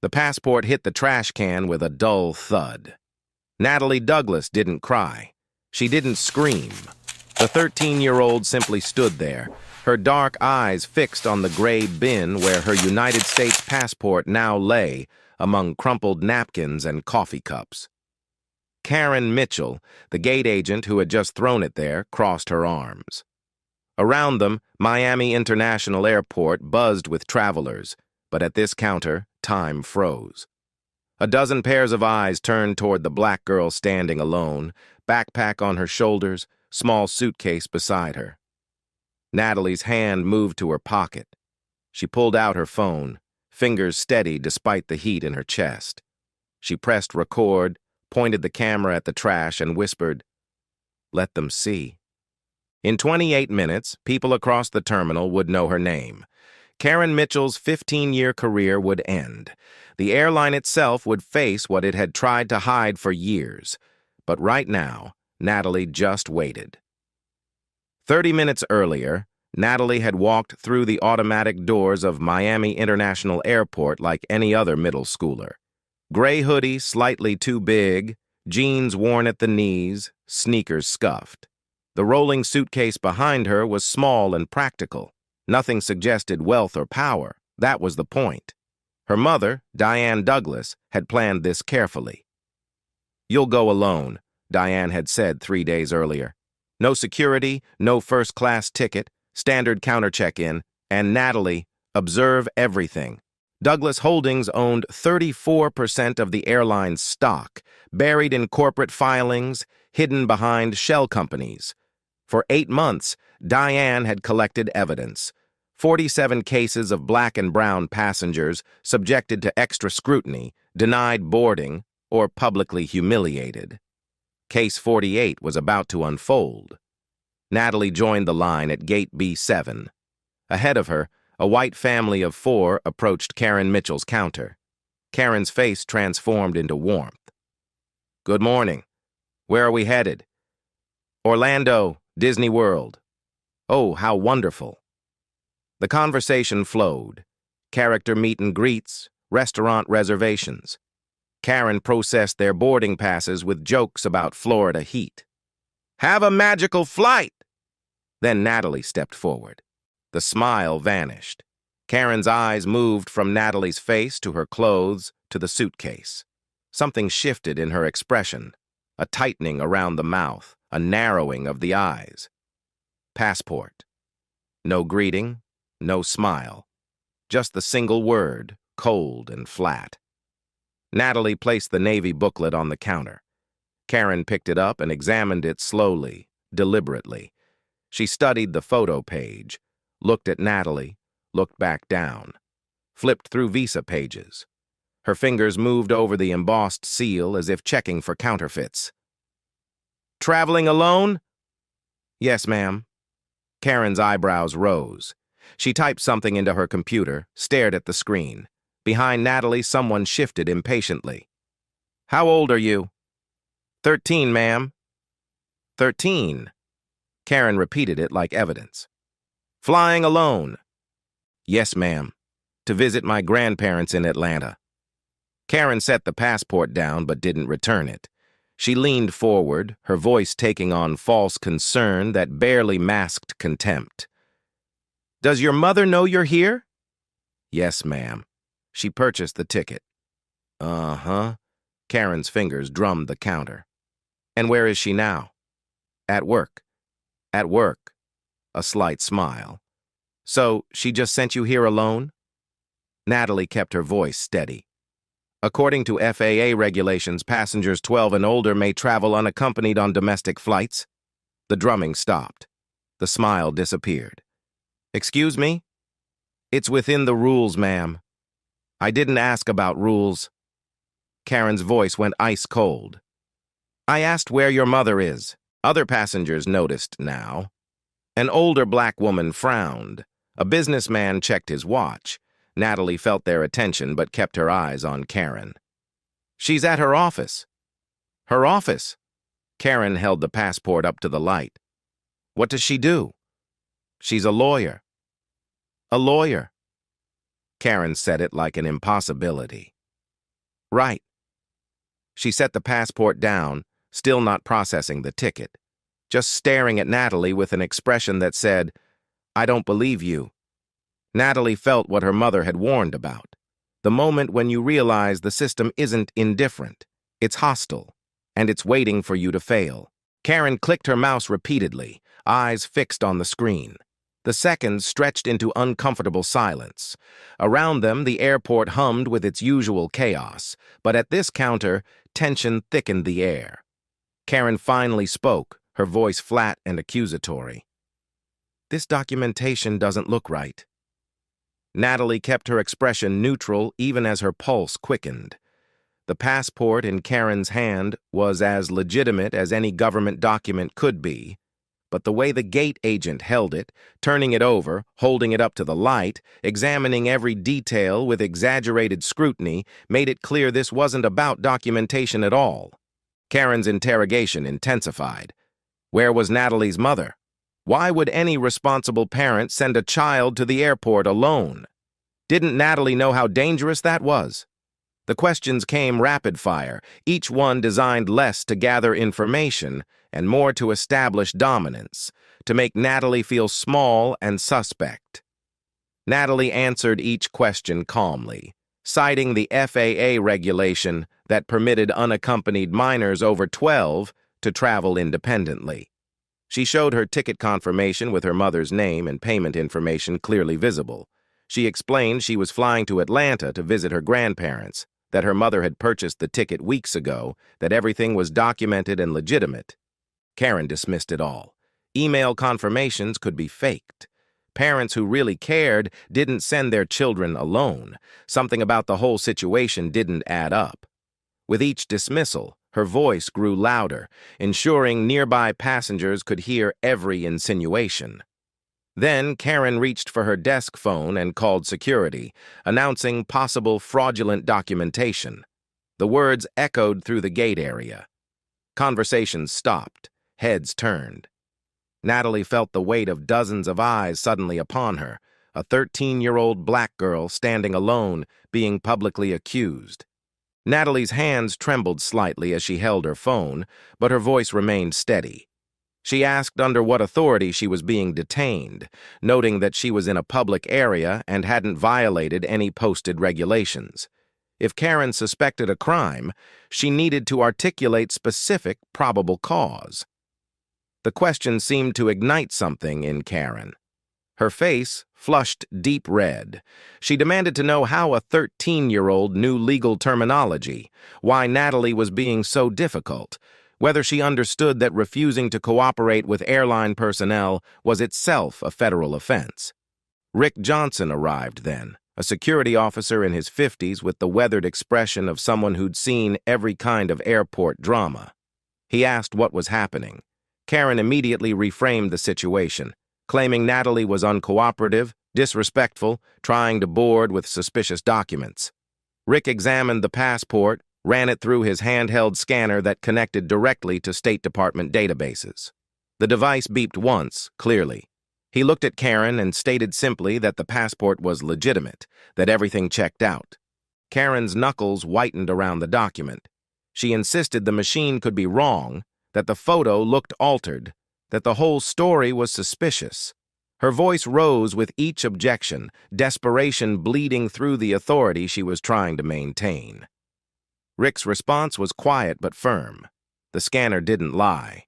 The passport hit the trash can with a dull thud. Natalie Douglas didn't cry. She didn't scream. The 13-year-old simply stood there, her dark eyes fixed on the gray bin where her United States passport now lay among crumpled napkins and coffee cups. Karen Mitchell, the gate agent who had just thrown it there, crossed her arms. Around them, Miami International Airport buzzed with travelers, but at this counter, time froze. A dozen pairs of eyes turned toward the black girl standing alone, backpack on her shoulders, small suitcase beside her. Natalie's hand moved to her pocket. She pulled out her phone, fingers steady despite the heat in her chest. She pressed record, pointed the camera at the trash, and whispered, "Let them see." In 28 minutes, people across the terminal would know her name. Karen Mitchell's 15-year career would end. The airline itself would face what it had tried to hide for years. But right now, Natalie just waited. 30 minutes earlier, Natalie had walked through the automatic doors of Miami International Airport like any other middle schooler. Gray hoodie slightly too big, jeans worn at the knees, sneakers scuffed. The rolling suitcase behind her was small and practical. Nothing suggested wealth or power. That was the point. Her mother, Diane Douglas, had planned this carefully. "You'll go alone," Diane had said 3 days earlier. No security, no first-class ticket, standard counter check-in, and Natalie, observe everything. Douglas Holdings owned 34% of the airline's stock, buried in corporate filings, hidden behind shell companies. For 8 months, Diane had collected evidence. 47 cases of black and brown passengers subjected to extra scrutiny, denied boarding, or publicly humiliated. Case 48 was about to unfold. Natalie joined the line at gate B7. Ahead of her, a white family of 4 approached Karen Mitchell's counter. Karen's face transformed into warmth. "Good morning. Where are we headed?" "Orlando, Disney World." "Oh, how wonderful." The conversation flowed. Character meet and greets, restaurant reservations. Karen processed their boarding passes with jokes about Florida heat. "Have a magical flight!" Then Natalie stepped forward. The smile vanished. Karen's eyes moved from Natalie's face to her clothes to the suitcase. Something shifted in her expression, a tightening around the mouth, a narrowing of the eyes. Passport. No greeting, no smile. Just the single word, cold and flat. Natalie placed the Navy booklet on the counter. Karen picked it up and examined it slowly, deliberately. She studied the photo page, looked at Natalie, looked back down, flipped through visa pages. Her fingers moved over the embossed seal as if checking for counterfeits. "Traveling alone?" "Yes, ma'am." Karen's eyebrows rose. She typed something into her computer, stared at the screen. Behind Natalie, someone shifted impatiently. "How old are you?" 13, ma'am." 13. Karen repeated it like evidence. "Flying alone?" "Yes, ma'am. To visit my grandparents in Atlanta." Karen set the passport down but didn't return it. She leaned forward, her voice taking on false concern that barely masked contempt. "Does your mother know you're here?" "Yes, ma'am. She purchased the ticket." "Uh-huh." Karen's fingers drummed the counter. "And where is she now?" "At work." "At work." A slight smile. "So, she just sent you here alone?" Natalie kept her voice steady. "According to FAA regulations, passengers 12 and older may travel unaccompanied on domestic flights." The drumming stopped. The smile disappeared. "Excuse me?" "It's within the rules, ma'am." "I didn't ask about rules." Karen's voice went ice cold. "I asked where your mother is." Other passengers noticed now. An older black woman frowned. A businessman checked his watch. Natalie felt their attention but kept her eyes on Karen. "She's at her office." "Her office?" Karen held the passport up to the light. "What does she do?" "She's a lawyer." "A lawyer?" Karen said it like an impossibility. Right. She set the passport down, still not processing the ticket, just staring at Natalie with an expression that said, "I don't believe you." Natalie felt what her mother had warned about. The moment when you realize the system isn't indifferent, it's hostile, and it's waiting for you to fail. Karen clicked her mouse repeatedly, eyes fixed on the screen. The seconds stretched into uncomfortable silence. Around them, the airport hummed with its usual chaos, but at this counter, tension thickened the air. Karen finally spoke, her voice flat and accusatory. "This documentation doesn't look right." Natalie kept her expression neutral even as her pulse quickened. The passport in Karen's hand was as legitimate as any government document could be, but the way the gate agent held it, turning it over, holding it up to the light, examining every detail with exaggerated scrutiny, made it clear this wasn't about documentation at all. Karen's interrogation intensified. Where was Natalie's mother? Why would any responsible parent send a child to the airport alone? Didn't Natalie know how dangerous that was? The questions came rapid fire, each one designed less to gather information and more to establish dominance, to make Natalie feel small and suspect. Natalie answered each question calmly, citing the FAA regulation that permitted unaccompanied minors over 12 to travel independently. She showed her ticket confirmation with her mother's name and payment information clearly visible. She explained she was flying to Atlanta to visit her grandparents, that her mother had purchased the ticket weeks ago, that everything was documented and legitimate. Karen dismissed it all. Email confirmations could be faked. Parents who really cared didn't send their children alone. Something about the whole situation didn't add up. With each dismissal, her voice grew louder, ensuring nearby passengers could hear every insinuation. Then Karen reached for her desk phone and called security, announcing possible fraudulent documentation. The words echoed through the gate area. Conversations stopped, heads turned. Natalie felt the weight of dozens of eyes suddenly upon her, a 13-year-old black girl standing alone, being publicly accused. Natalie's hands trembled slightly as she held her phone, but her voice remained steady. She asked under what authority she was being detained, noting that she was in a public area and hadn't violated any posted regulations. If Karen suspected a crime, she needed to articulate specific probable cause. The question seemed to ignite something in Karen. Her face flushed deep red. She demanded to know how a 13-year-old knew legal terminology, why Natalie was being so difficult, whether she understood that refusing to cooperate with airline personnel was itself a federal offense. Rick Johnson arrived then, a security officer in his 50s with the weathered expression of someone who'd seen every kind of airport drama. He asked what was happening. Karen immediately reframed the situation, claiming Natalie was uncooperative, disrespectful, trying to board with suspicious documents. Rick examined the passport, ran it through his handheld scanner that connected directly to State Department databases. The device beeped once, clearly. He looked at Karen and stated simply that the passport was legitimate, that everything checked out. Karen's knuckles whitened around the document. She insisted the machine could be wrong, that the photo looked altered, that the whole story was suspicious. Her voice rose with each objection, desperation bleeding through the authority she was trying to maintain. Rick's response was quiet but firm. The scanner didn't lie.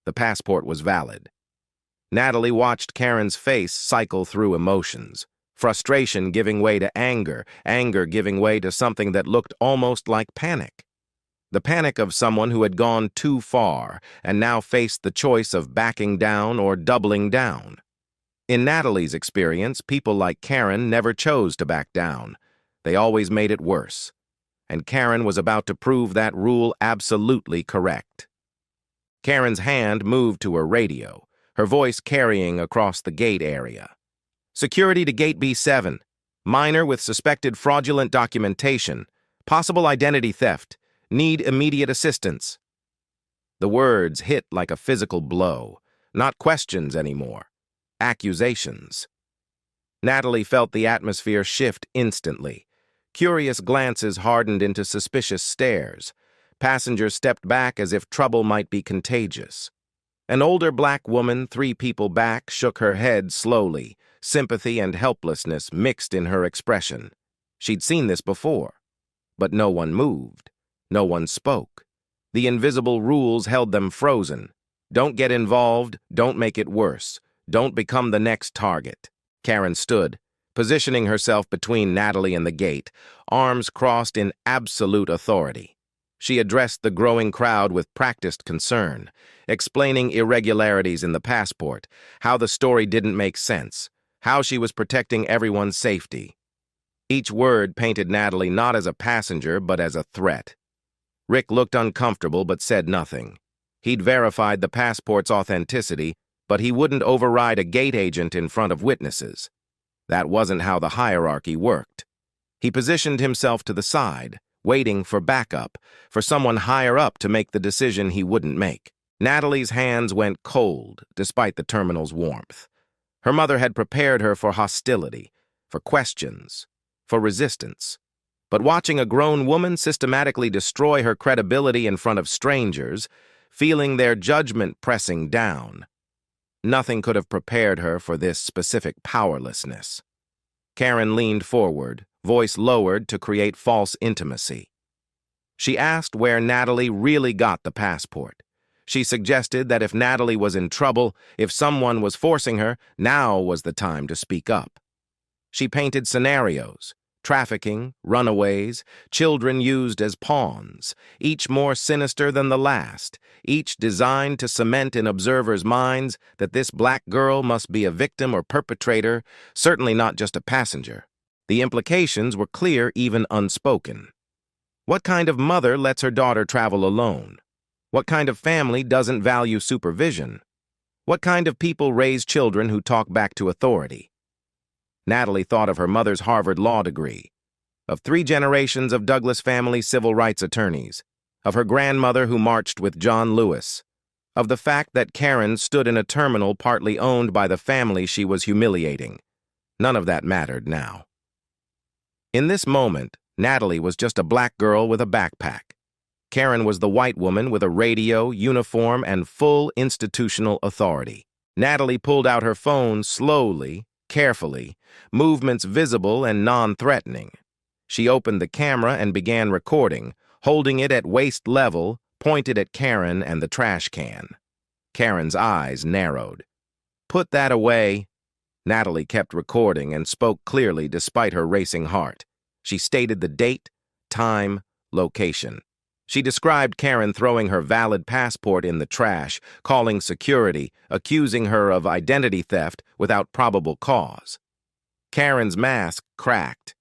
The passport was valid. Natalie watched Karen's face cycle through emotions, frustration giving way to anger, anger giving way to something that looked almost like panic. The panic of someone who had gone too far and now faced the choice of backing down or doubling down. In Natalie's experience, people like Karen never chose to back down. They always made it worse. And Karen was about to prove that rule absolutely correct. Karen's hand moved to her radio, her voice carrying across the gate area. "Security to Gate B7. Minor with suspected fraudulent documentation. Possible identity theft. Need immediate assistance." The words hit like a physical blow, not questions anymore, accusations. Natalie felt the atmosphere shift instantly. Curious glances hardened into suspicious stares. Passengers stepped back as if trouble might be contagious. An older black woman, 3 people back, shook her head slowly, sympathy and helplessness mixed in her expression. She'd seen this before. But no one moved. No one spoke. The invisible rules held them frozen. Don't get involved, don't make it worse. Don't become the next target. Karen stood, positioning herself between Natalie and the gate, arms crossed in absolute authority. She addressed the growing crowd with practiced concern, explaining irregularities in the passport, how the story didn't make sense, how she was protecting everyone's safety. Each word painted Natalie not as a passenger, but as a threat. Rick looked uncomfortable but said nothing. He'd verified the passport's authenticity, but he wouldn't override a gate agent in front of witnesses. That wasn't how the hierarchy worked. He positioned himself to the side, waiting for backup, for someone higher up to make the decision he wouldn't make. Natalie's hands went cold, despite the terminal's warmth. Her mother had prepared her for hostility, for questions, for resistance. But watching a grown woman systematically destroy her credibility in front of strangers, feeling their judgment pressing down, nothing could have prepared her for this specific powerlessness. Karen leaned forward, voice lowered to create false intimacy. She asked where Natalie really got the passport. She suggested that if Natalie was in trouble, if someone was forcing her, now was the time to speak up. She painted scenarios: trafficking, runaways, children used as pawns, each more sinister than the last, each designed to cement in observers' minds that this black girl must be a victim or perpetrator, certainly not just a passenger. The implications were clear, even unspoken. What kind of mother lets her daughter travel alone? What kind of family doesn't value supervision? What kind of people raise children who talk back to authority? Natalie thought of her mother's Harvard law degree, of 3 generations of Douglas family civil rights attorneys, of her grandmother who marched with John Lewis, of the fact that Karen stood in a terminal partly owned by the family she was humiliating. None of that mattered now. In this moment, Natalie was just a black girl with a backpack. Karen was the white woman with a radio, uniform, and full institutional authority. Natalie pulled out her phone slowly, carefully, movements visible and non-threatening. She opened the camera and began recording, holding it at waist level, pointed at Karen and the trash can. Karen's eyes narrowed. "Put that away." Natalie kept recording and spoke clearly despite her racing heart. She stated the date, time, location. She described Karen throwing her valid passport in the trash, calling security, accusing her of identity theft without probable cause. Karen's mask cracked.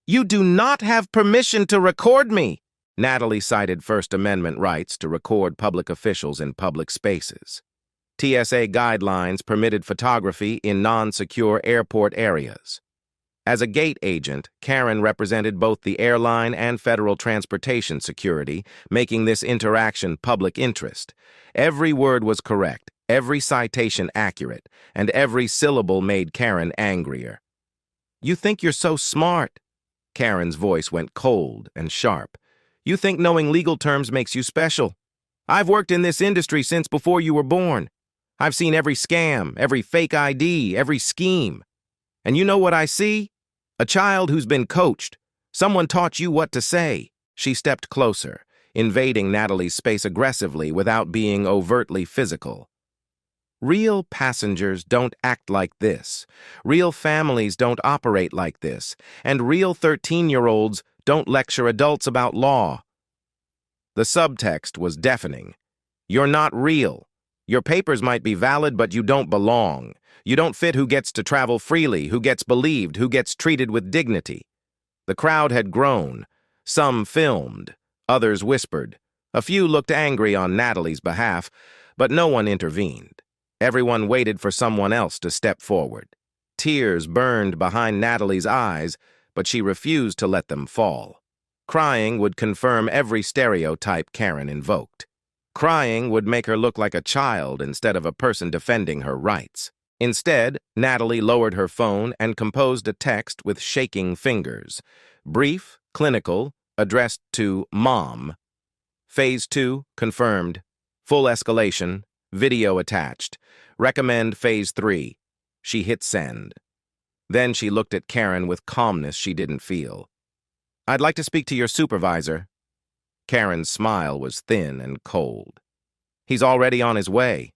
"You do not have permission to record me!" Natalie cited First Amendment rights to record public officials in public spaces. TSA guidelines permitted photography in non-secure airport areas. As a gate agent, Karen represented both the airline and federal transportation security, making this interaction public interest. Every word was correct, every citation accurate, and every syllable made Karen angrier. "You think you're so smart." Karen's voice went cold and sharp. "You think knowing legal terms makes you special. I've worked in this industry since before you were born. I've seen every scam, every fake ID, every scheme. And you know what I see? A child who's been coached. Someone taught you what to say." She stepped closer, invading Natalie's space aggressively without being overtly physical. "Real passengers don't act like this. Real families don't operate like this. And real 13-year-olds don't lecture adults about law." The subtext was deafening. "You're not real. Your papers might be valid, but you don't belong. You don't fit who gets to travel freely, who gets believed, who gets treated with dignity." The crowd had grown. Some filmed, others whispered. A few looked angry on Natalie's behalf, but no one intervened. Everyone waited for someone else to step forward. Tears burned behind Natalie's eyes, but she refused to let them fall. Crying would confirm every stereotype Karen invoked. Crying would make her look like a child instead of a person defending her rights. Instead, Natalie lowered her phone and composed a text with shaking fingers. Brief, clinical, addressed to Mom. Phase 2, confirmed. Full escalation, video attached. Recommend Phase 3. She hit send. Then she looked at Karen with calmness she didn't feel. I'd like to speak to your supervisor. Karen's smile was thin and cold. He's already on his way.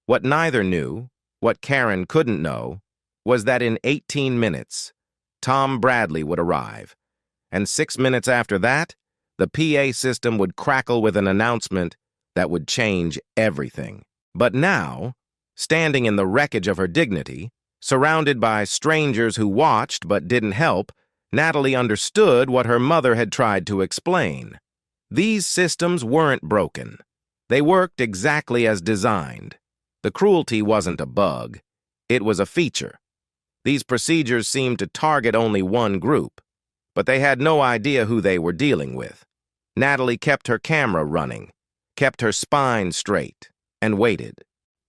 What neither knew, what Karen couldn't know, was that in 18 minutes, Tom Bradley would arrive, and 6 minutes after that, the PA system would crackle with an announcement that would change everything. But now, standing in the wreckage of her dignity, surrounded by strangers who watched but didn't help, Natalie understood what her mother had tried to explain. These systems weren't broken. They worked exactly as designed. The cruelty wasn't a bug. It was a feature. These procedures seemed to target only one group, but they had no idea who they were dealing with. Natalie kept her camera running, kept her spine straight, and waited.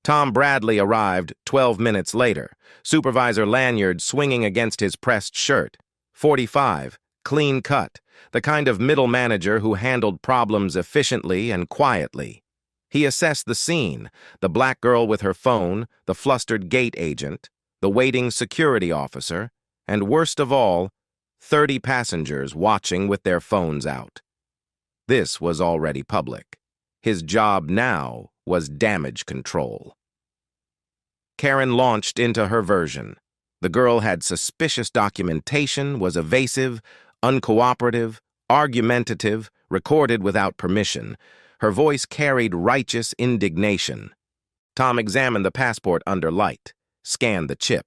Tom Bradley arrived 12 minutes later, Supervisor Lanyard swinging against his pressed shirt. 45, clean cut, the kind of middle manager who handled problems efficiently and quietly. He assessed the scene, the black girl with her phone, the flustered gate agent, the waiting security officer, and worst of all, 30 passengers watching with their phones out. This was already public. His job now was damage control. Karen launched into her version. The girl had suspicious documentation, was evasive, uncooperative, argumentative, recorded without permission. Her voice carried righteous indignation. Tom examined the passport under light, scanned the chip.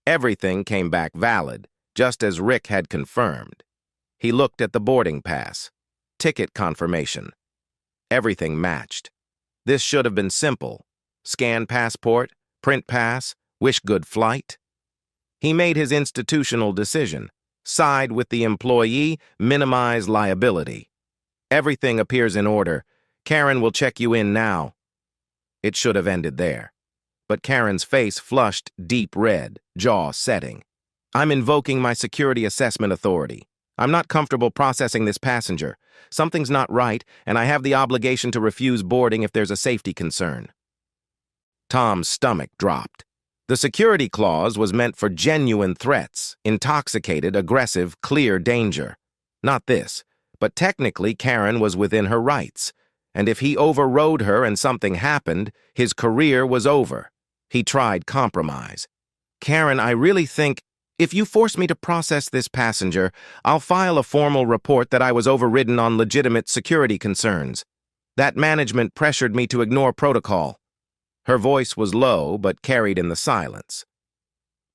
Everything came back valid, just as Rick had confirmed. He looked at the boarding pass, ticket confirmation. Everything matched. This should have been simple. Scan passport, print pass, wish good flight. He made his institutional decision. Side with the employee, minimize liability. Everything appears in order. Karen will check you in now. It should have ended there. But Karen's face flushed deep red, jaw setting. I'm invoking my security assessment authority. I'm not comfortable processing this passenger. Something's not right, and I have the obligation to refuse boarding if there's a safety concern. Tom's stomach dropped. The security clause was meant for genuine threats, intoxicated, aggressive, clear danger. Not this. But technically, Karen was within her rights, and if he overrode her and something happened, his career was over. He tried compromise. Karen, I really think, if you force me to process this passenger, I'll file a formal report that I was overridden on legitimate security concerns. That management pressured me to ignore protocol. Her voice was low, but carried in the silence.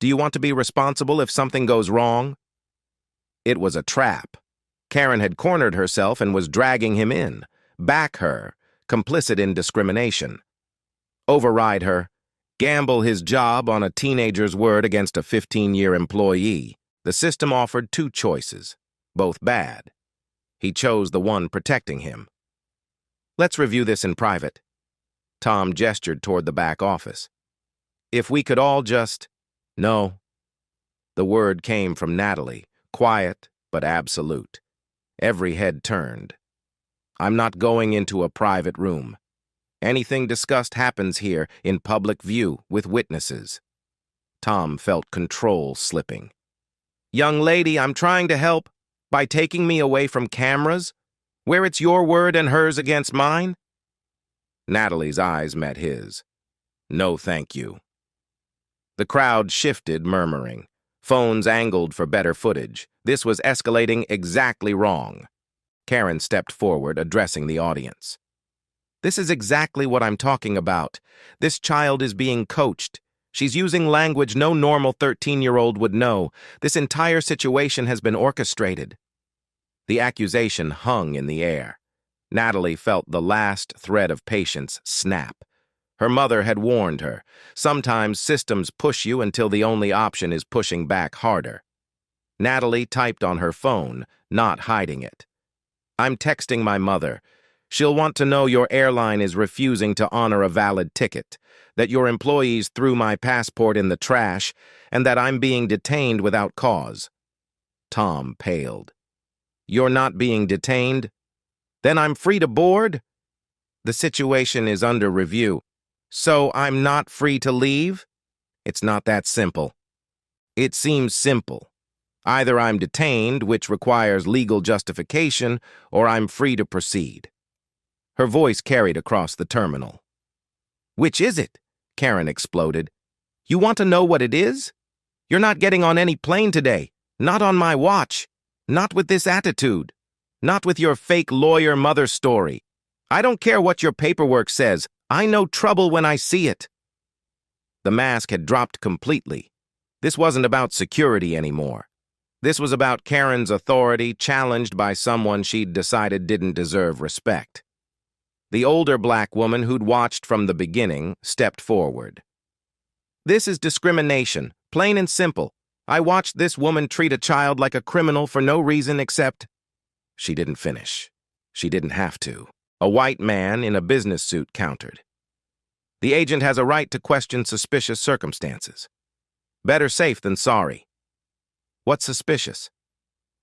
Do you want to be responsible if something goes wrong? It was a trap. Karen had cornered herself and was dragging him in. Back her, complicit in discrimination. Override her. Gamble his job on a teenager's word against a 15-year employee. The system offered two choices, both bad. He chose the one protecting him. Let's review this in private. Tom gestured toward the back office. If we could all just... No. The word came from Natalie, quiet but absolute. Every head turned. I'm not going into a private room. Anything discussed happens here, in public view, with witnesses. Tom felt control slipping. Young lady, I'm trying to help. By taking me away from cameras? Where it's your word and hers against mine? Natalie's eyes met his. No, thank you. The crowd shifted, murmuring. Phones angled for better footage. This was escalating exactly wrong. Karen stepped forward, addressing the audience. This is exactly what I'm talking about. This child is being coached. She's using language no normal 13-year-old would know. This entire situation has been orchestrated. The accusation hung in the air. Natalie felt the last thread of patience snap. Her mother had warned her. Sometimes systems push you until the only option is pushing back harder. Natalie typed on her phone, not hiding it. I'm texting my mother. She'll want to know your airline is refusing to honor a valid ticket, that your employees threw my passport in the trash, and that I'm being detained without cause. Tom paled. You're not being detained? Then I'm free to board? The situation is under review. So I'm not free to leave? It's not that simple. It seems simple. Either I'm detained, which requires legal justification, or I'm free to proceed. Her voice carried across the terminal. Which is it? Karen exploded. You want to know what it is? You're not getting on any plane today. Not on my watch. Not with this attitude. Not with your fake lawyer mother story. I don't care what your paperwork says. I know trouble when I see it. The mask had dropped completely. This wasn't about security anymore. This was about Karen's authority challenged by someone she'd decided didn't deserve respect. The older black woman who'd watched from the beginning stepped forward. This is discrimination, plain and simple. I watched this woman treat a child like a criminal for no reason except... She didn't finish. She didn't have to. A white man in a business suit countered. The agent has a right to question suspicious circumstances. Better safe than sorry. What's suspicious?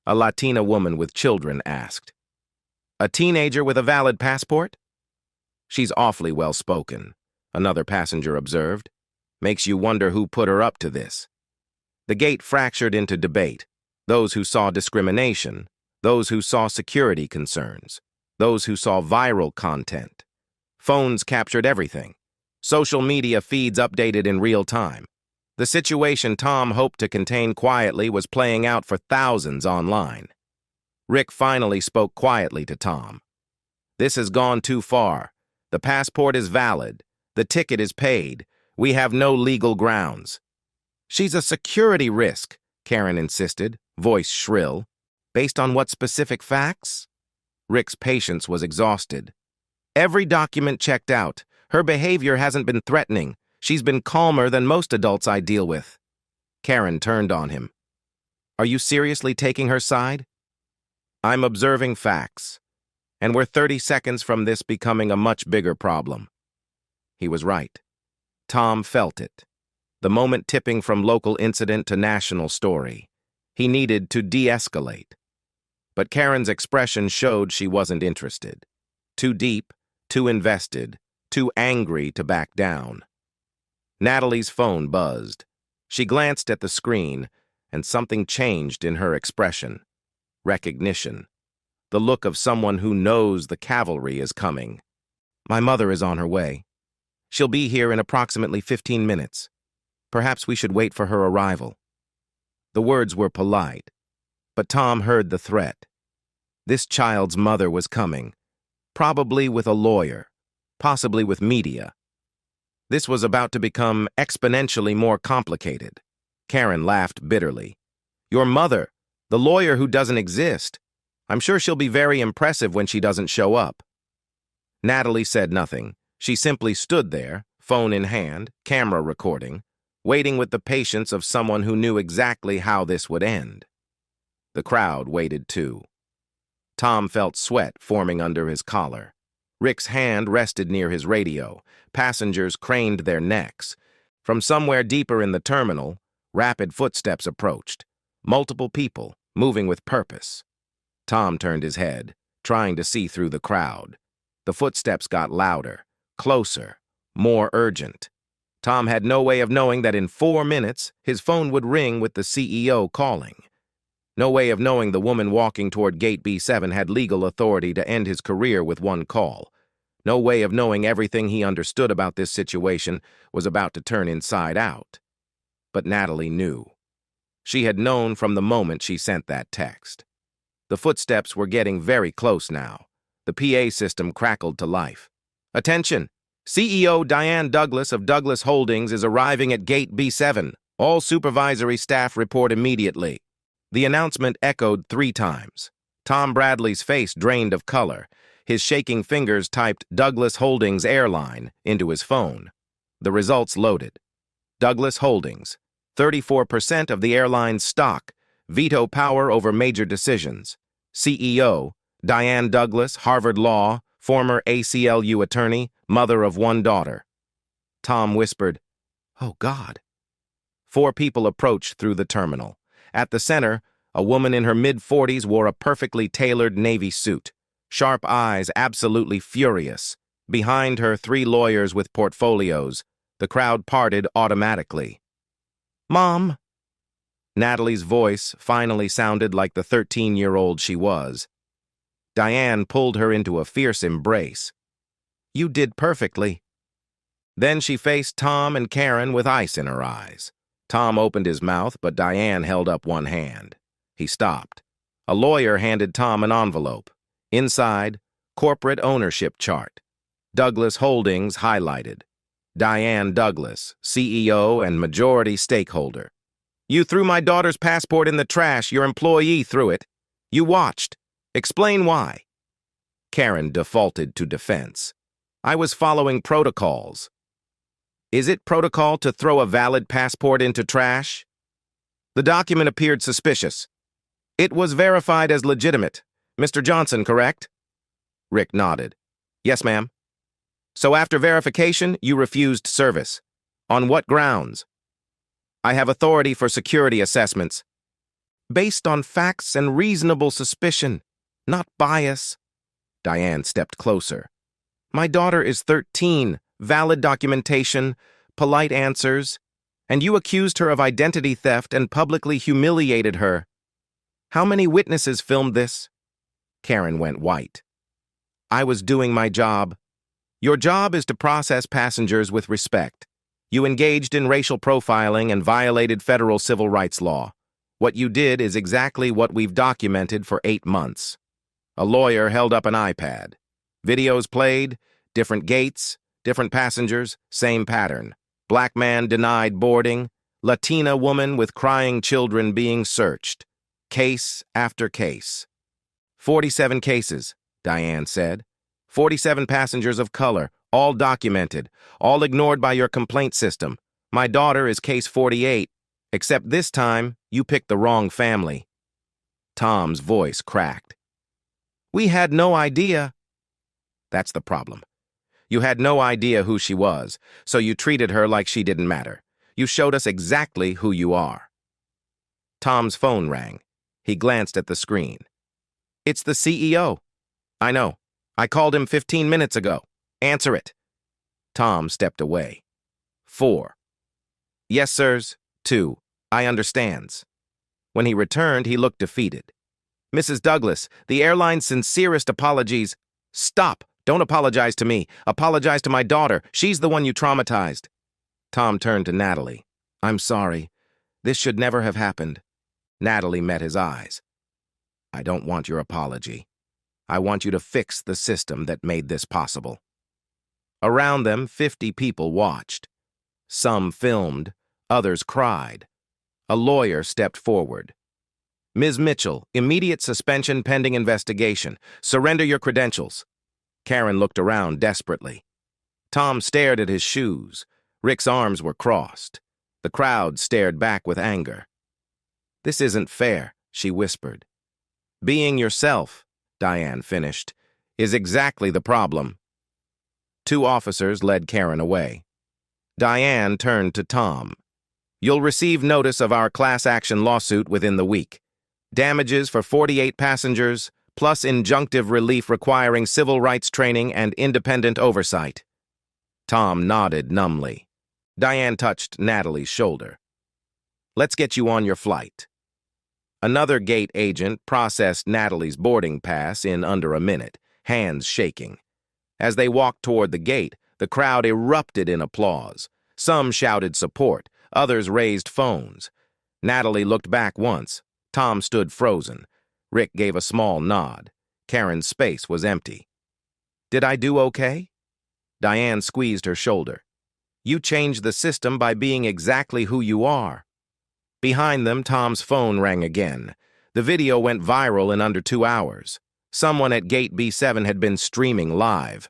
A Latina woman with children asked. A teenager with a valid passport? She's awfully well-spoken, another passenger observed. Makes you wonder who put her up to this. The gate fractured into debate. Those who saw discrimination, those who saw security concerns, those who saw viral content. Phones captured everything. Social media feeds updated in real time. The situation Tom hoped to contain quietly was playing out for thousands online. Rick finally spoke quietly to Tom. This has gone too far. The passport is valid. The ticket is paid. We have no legal grounds. She's a security risk, Karen insisted, voice shrill. Based on what specific facts? Rick's patience was exhausted. Every document checked out. Her behavior hasn't been threatening. She's been calmer than most adults I deal with. Karen turned on him. Are you seriously taking her side? I'm observing facts, and we're 30 seconds from this becoming a much bigger problem. He was right. Tom felt it. The moment tipping from local incident to national story. He needed to de-escalate. But Karen's expression showed she wasn't interested. Too deep, too invested, too angry to back down. Natalie's phone buzzed. She glanced at the screen, and something changed in her expression. Recognition. The look of someone who knows the cavalry is coming. My mother is on her way. She'll be here in approximately 15 minutes. Perhaps we should wait for her arrival. The words were polite, but Tom heard the threat. This child's mother was coming, probably with a lawyer, possibly with media. This was about to become exponentially more complicated. Karen laughed bitterly. Your mother, the lawyer who doesn't exist. I'm sure she'll be very impressive when she doesn't show up. Natalie said nothing. She simply stood there, phone in hand, camera recording, waiting with the patience of someone who knew exactly how this would end. The crowd waited too. Tom felt sweat forming under his collar. Rick's hand rested near his radio. Passengers craned their necks. From somewhere deeper in the terminal, rapid footsteps approached. Multiple people, moving with purpose. Tom turned his head, trying to see through the crowd. The footsteps got louder, closer, more urgent. Tom had no way of knowing that in 4 minutes, his phone would ring with the CEO calling. No way of knowing the woman walking toward Gate B7 had legal authority to end his career with one call. No way of knowing everything he understood about this situation was about to turn inside out. But Natalie knew. She had known from the moment she sent that text. The footsteps were getting very close now. The PA system crackled to life. Attention! CEO Diane Douglas of Douglas Holdings is arriving at Gate B7. All supervisory staff report immediately. The announcement echoed 3 times. Tom Bradley's face drained of color. His shaking fingers typed Douglas Holdings Airline into his phone. The results loaded. Douglas Holdings, 34% of the airline's stock, veto power over major decisions. CEO, Diane Douglas, Harvard Law, former ACLU attorney, mother of 1 daughter. Tom whispered, "Oh, God." 4 people approached through the terminal. At the center, A woman in her mid-40s wore a perfectly tailored navy suit, sharp eyes absolutely furious. Behind her, 3 lawyers with portfolios. The crowd parted automatically. "Mom!" Natalie's voice finally sounded like the 13-year-old she was. Diane pulled her into a fierce embrace. "You did perfectly." Then she faced Tom and Karen with ice in her eyes. Tom opened his mouth, but Diane held up one hand. He stopped. A lawyer handed Tom an envelope. Inside, corporate ownership chart. Douglas Holdings highlighted. Diane Douglas, CEO and majority stakeholder. "You threw my daughter's passport in the trash. Your employee threw it. You watched. Explain why." Karen defaulted to defense. "I was following protocols." "Is it protocol to throw a valid passport into trash?" "The document appeared suspicious." "It was verified as legitimate. Mr. Johnson, correct?" Rick nodded. "Yes, ma'am." "So after verification, you refused service. On what grounds?" "I have authority for security assessments." "Based on facts and reasonable suspicion, not bias." Diane stepped closer. "My daughter is 13, valid documentation, polite answers, and you accused her of identity theft and publicly humiliated her. How many witnesses filmed this?" Karen went white. "I was doing my job." "Your job is to process passengers with respect. You engaged in racial profiling and violated federal civil rights law. What you did is exactly what we've documented for 8 months." A lawyer held up an iPad. Videos played, different gates, different passengers, same pattern. Black man denied boarding, Latina woman with crying children being searched. Case after case. 47 cases, Diane said. 47 passengers of color, all documented, all ignored by your complaint system. My daughter is case 48, except this time you picked the wrong family. Tom's voice cracked. "We had no idea." "That's the problem. You had no idea who she was, so you treated her like she didn't matter. You showed us exactly who you are." Tom's phone rang. He glanced at the screen. "It's the CEO." "I know. I called him 15 minutes ago. Answer it." Tom stepped away. 4. "Yes, sirs. 2. I understands." When he returned, he looked defeated. "Mrs. Douglas, the airline's sincerest apologies." "Stop! Don't apologize to me. Apologize to my daughter. She's the one you traumatized." Tom turned to Natalie. "I'm sorry. This should never have happened." Natalie met his eyes. "I don't want your apology. I want you to fix the system that made this possible." Around them, 50 people watched. Some filmed, others cried. A lawyer stepped forward. "Ms. Mitchell, immediate suspension pending investigation. Surrender your credentials." Karen looked around desperately. Tom stared at his shoes. Rick's arms were crossed. The crowd stared back with anger. "This isn't fair," she whispered. "Being yourself," Diane finished, "is exactly the problem." 2 officers led Karen away. Diane turned to Tom. "You'll receive notice of our class action lawsuit within the week. Damages for 48 passengers, plus injunctive relief requiring civil rights training and independent oversight." Tom nodded numbly. Diane touched Natalie's shoulder. "Let's get you on your flight." Another gate agent processed Natalie's boarding pass in under a minute, hands shaking. As they walked toward the gate, the crowd erupted in applause. Some shouted support, others raised phones. Natalie looked back once. Tom stood frozen. Rick gave a small nod. Karen's space was empty. "Did I do okay?" Diane squeezed her shoulder. "You changed the system by being exactly who you are." Behind them, Tom's phone rang again. The video went viral in under 2 hours. Someone at Gate B7 had been streaming live.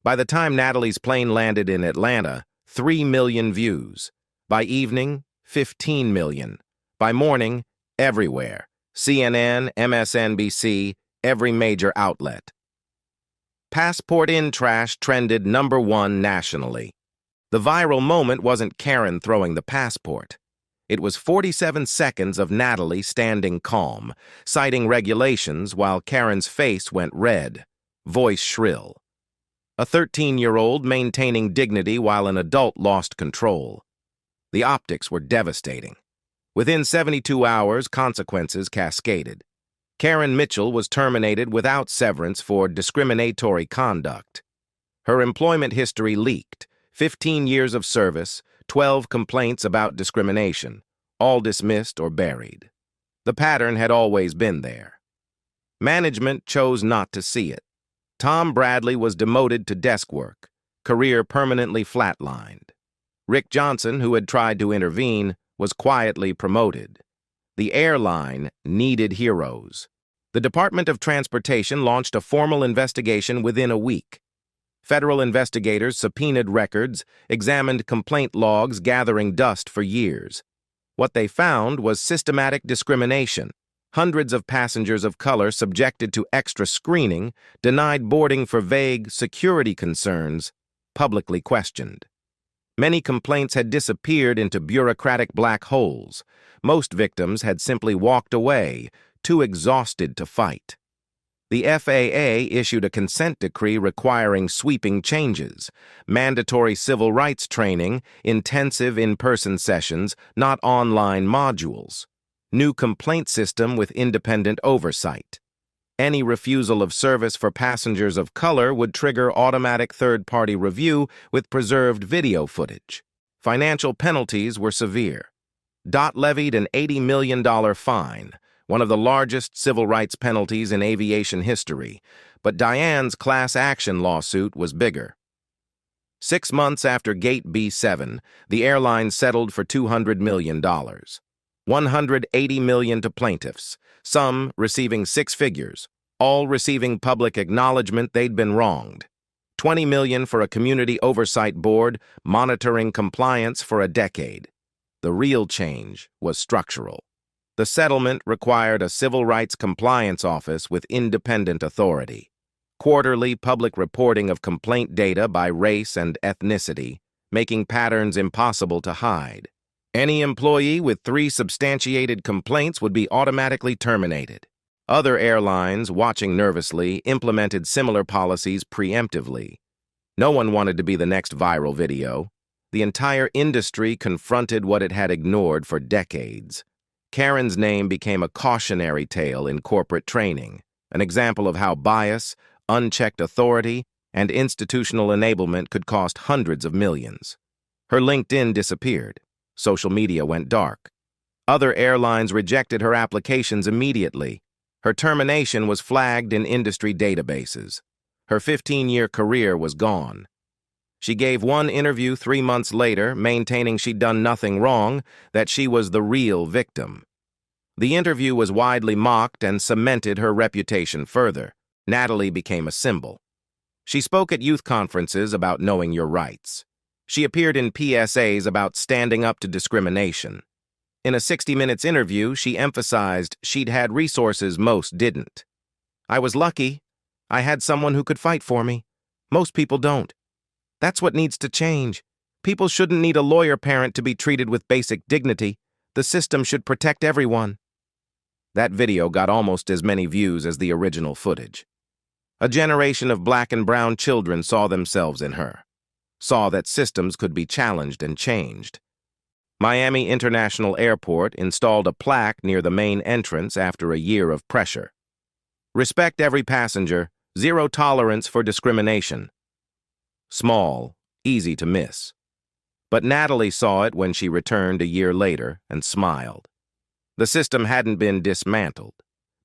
By the time Natalie's plane landed in Atlanta, 3 million views. By evening, 15 million. By morning, everywhere. CNN, MSNBC, every major outlet. Passport in trash trended #1 nationally. The viral moment wasn't Karen throwing the passport. It was 47 seconds of Natalie standing calm, citing regulations while Karen's face went red, voice shrill. A 13-year-old maintaining dignity while an adult lost control. The optics were devastating. Within 72 hours, consequences cascaded. Karen Mitchell was terminated without severance for discriminatory conduct. Her employment history leaked: 15 years of service, 12 complaints about discrimination, all dismissed or buried. The pattern had always been there. Management chose not to see it. Tom Bradley was demoted to desk work, career permanently flatlined. Rick Johnson, who had tried to intervene, was quietly promoted. The airline needed heroes. The Department of Transportation launched a formal investigation within a week. Federal investigators subpoenaed records, examined complaint logs gathering dust for years. What they found was systematic discrimination. Hundreds of passengers of color subjected to extra screening, denied boarding for vague security concerns, publicly questioned. Many complaints had disappeared into bureaucratic black holes. Most victims had simply walked away, too exhausted to fight. The FAA issued a consent decree requiring sweeping changes, mandatory civil rights training, intensive in-person sessions, not online modules. New complaint system with independent oversight. Any refusal of service for passengers of color would trigger automatic third-party review with preserved video footage. Financial penalties were severe. DOT levied an $80 million fine, one of the largest civil rights penalties in aviation history, but Diane's class action lawsuit was bigger. 6 months after Gate B7, the airline settled for $200 million. $180 million to plaintiffs, some receiving 6 figures, all receiving public acknowledgement they'd been wronged. $20 million for a community oversight board monitoring compliance for a decade. The real change was structural. The settlement required a civil rights compliance office with independent authority, quarterly public reporting of complaint data by race and ethnicity, making patterns impossible to hide. Any employee with 3 substantiated complaints would be automatically terminated. Other airlines, watching nervously, implemented similar policies preemptively. No one wanted to be the next viral video. The entire industry confronted what it had ignored for decades. Karen's name became a cautionary tale in corporate training, an example of how bias, unchecked authority, and institutional enablement could cost hundreds of millions. Her LinkedIn disappeared. Social media went dark. Other airlines rejected her applications immediately. Her termination was flagged in industry databases. Her 15-year career was gone. She gave one interview 3 months later, maintaining she'd done nothing wrong, that she was the real victim. The interview was widely mocked and cemented her reputation further. Natalie became a symbol. She spoke at youth conferences about knowing your rights. She appeared in PSAs about standing up to discrimination. In a 60 Minutes interview, she emphasized she'd had resources most didn't. "I was lucky. I had someone who could fight for me. Most people don't. That's what needs to change. People shouldn't need a lawyer parent to be treated with basic dignity. The system should protect everyone." That video got almost as many views as the original footage. A generation of black and brown children saw themselves in her, saw that systems could be challenged and changed. Miami International Airport installed a plaque near the main entrance after a year of pressure. "Respect every passenger, 0 tolerance for discrimination." Small, easy to miss. But Natalie saw it when she returned a year later and smiled. The system hadn't been dismantled.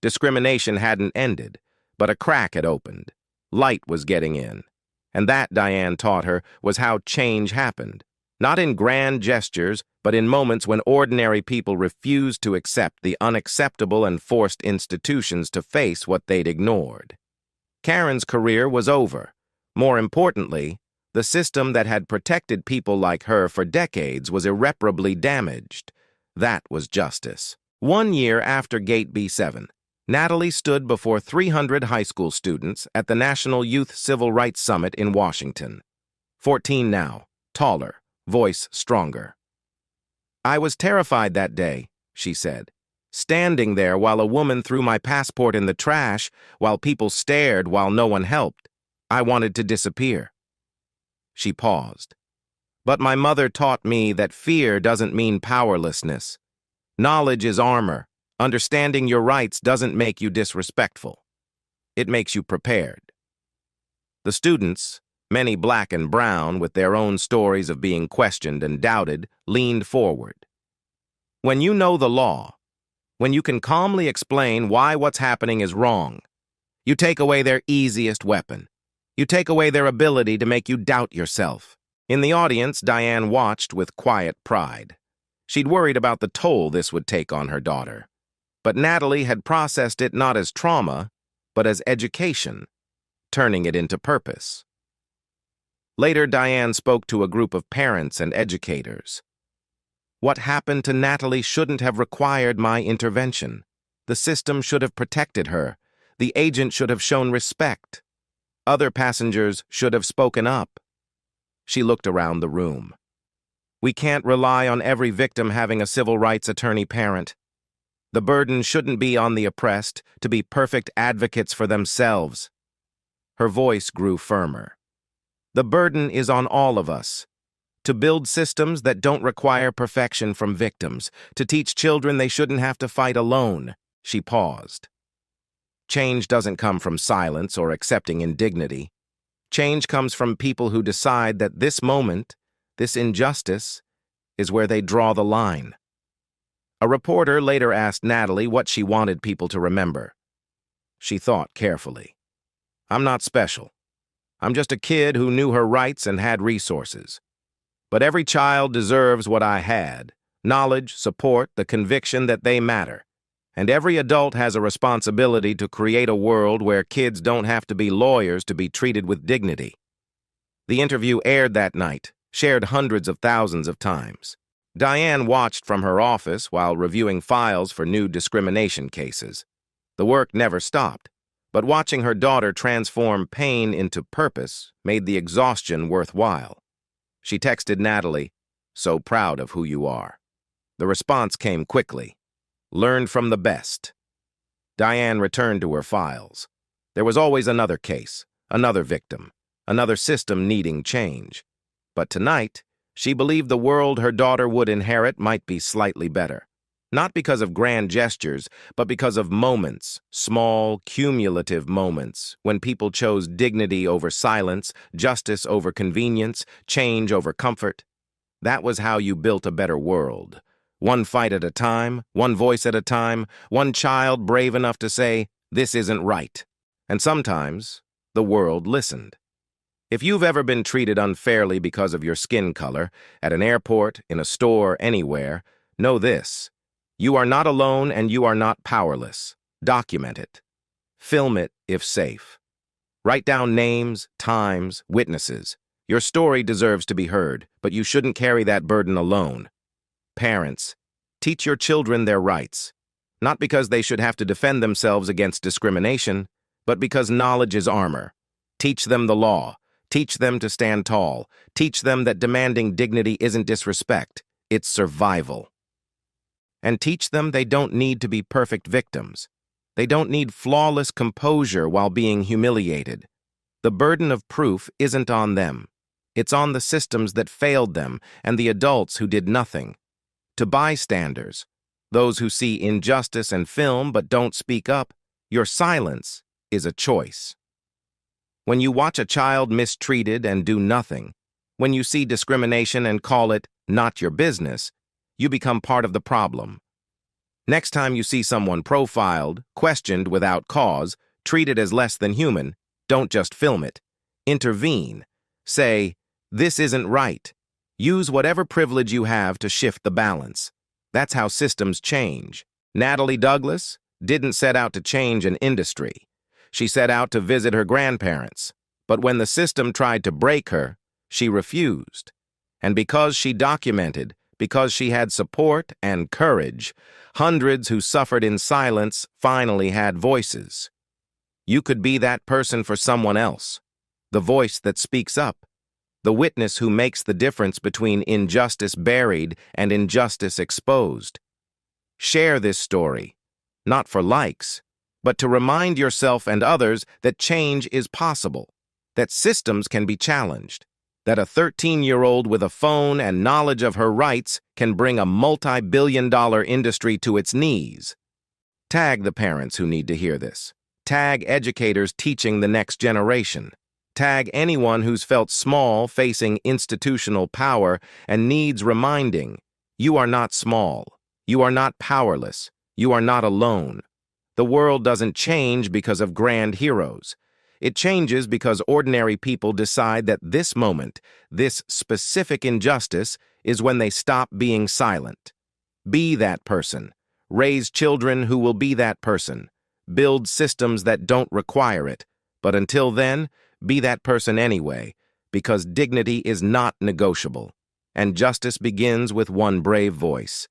Discrimination hadn't ended, but a crack had opened. Light was getting in. And that, Diane taught her, was how change happened. Not in grand gestures, but in moments when ordinary people refused to accept the unacceptable and forced institutions to face what they'd ignored. Karen's career was over. More importantly, the system that had protected people like her for decades was irreparably damaged. That was justice. 1 year after Gate B7, Natalie stood before 300 high school students at the National Youth Civil Rights Summit in Washington. 14 now, taller, voice stronger. I was terrified that day, she said, standing there while a woman threw my passport in the trash, while people stared while no one helped. I wanted to disappear. She paused. But my mother taught me that fear doesn't mean powerlessness. Knowledge is armor. Understanding your rights doesn't make you disrespectful. It makes you prepared. The students, many black and brown with their own stories of being questioned and doubted, leaned forward. When you know the law, when you can calmly explain why what's happening is wrong, you take away their easiest weapon. You take away their ability to make you doubt yourself. In the audience, Diane watched with quiet pride. She'd worried about the toll this would take on her daughter. But Natalie had processed it not as trauma, but as education, turning it into purpose. Later, Diane spoke to a group of parents and educators. What happened to Natalie shouldn't have required my intervention. The system should have protected her. The agent should have shown respect. Other passengers should have spoken up. She looked around the room. We can't rely on every victim having a civil rights attorney parent. The burden shouldn't be on the oppressed to be perfect advocates for themselves. Her voice grew firmer. The burden is on all of us. To build systems that don't require perfection from victims, to teach children they shouldn't have to fight alone. She paused. Change doesn't come from silence or accepting indignity. Change comes from people who decide that this moment, this injustice, is where they draw the line. A reporter later asked Natalie what she wanted people to remember. She thought carefully. I'm not special. I'm just a kid who knew her rights and had resources. But every child deserves what I had: knowledge, support, the conviction that they matter. And every adult has a responsibility to create a world where kids don't have to be lawyers to be treated with dignity. The interview aired that night, shared hundreds of thousands of times. Diane watched from her office while reviewing files for new discrimination cases. The work never stopped, but watching her daughter transform pain into purpose made the exhaustion worthwhile. She texted Natalie, "So proud of who you are." The response came quickly. Learned from the best. Diane returned to her files. There was always another case, another victim, another system needing change. But tonight, she believed the world her daughter would inherit might be slightly better. Not because of grand gestures, but because of moments, small, cumulative moments, when people chose dignity over silence, justice over convenience, change over comfort. That was how you built a better world. One fight at a time, one voice at a time, one child brave enough to say, "This isn't right." And sometimes, the world listened. If you've ever been treated unfairly because of your skin color, at an airport, in a store, anywhere, know this: you are not alone and you are not powerless. Document it. Film it if safe. Write down names, times, witnesses. Your story deserves to be heard, but you shouldn't carry that burden alone. Parents, teach your children their rights, not because they should have to defend themselves against discrimination, but because knowledge is armor. Teach them the law. Teach them to stand tall. Teach them that demanding dignity isn't disrespect, it's survival. And teach them they don't need to be perfect victims. They don't need flawless composure while being humiliated. The burden of proof isn't on them. It's on the systems that failed them and the adults who did nothing. To bystanders, those who see injustice in film but don't speak up, your silence is a choice. When you watch a child mistreated and do nothing, when you see discrimination and call it not your business, you become part of the problem. Next time you see someone profiled, questioned without cause, treated as less than human, don't just film it. Intervene. Say, "This isn't right." Use whatever privilege you have to shift the balance. That's how systems change. Natalie Douglas didn't set out to change an industry. She set out to visit her grandparents. But when the system tried to break her, she refused. And because she documented, because she had support and courage, hundreds who suffered in silence finally had voices. You could be that person for someone else. The voice that speaks up. the witness who makes the difference between injustice buried and injustice exposed. Share this story, not for likes, but to remind yourself and others that change is possible, that systems can be challenged, that a 13-year-old with a phone and knowledge of her rights can bring a multi-billion-dollar industry to its knees. Tag the parents who need to hear this. Tag educators teaching the next generation. Tag anyone who's felt small facing institutional power and needs reminding. You are not small. You are not powerless. You are not alone. The world doesn't change because of grand heroes. It changes because ordinary people decide that this moment, this specific injustice, is when they stop being silent. Be that person. Raise children who will be that person. Build systems that don't require it. But until then, be that person anyway, because dignity is not negotiable. And justice begins with one brave voice.